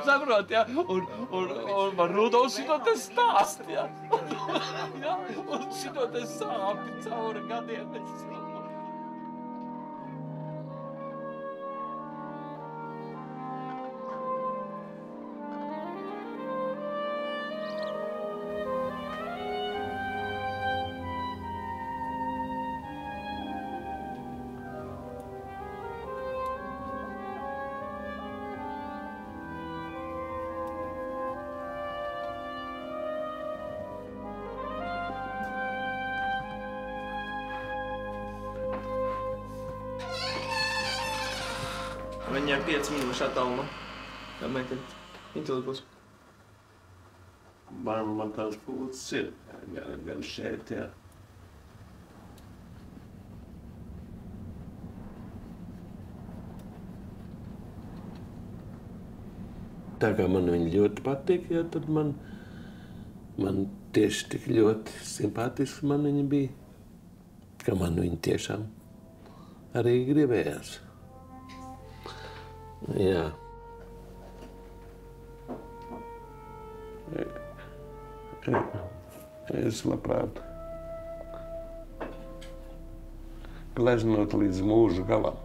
Saproti, ja? Un man Rudolfs šito te stāstīja. Ja? Un šito te sāpi cauri gadiem. Viņiem 5 minūšu attālumā. Tā meitene. Viņa tur būs. Man tās pūles ir. Gan šeit, jā. Tā kā man viņa ļoti patīk, jā, tad man tieši tik ļoti simpātiski man viņa bija, ka man viņa tiešām arī gribējās. Jā. Es labprāt gleznot līdz mūža galam.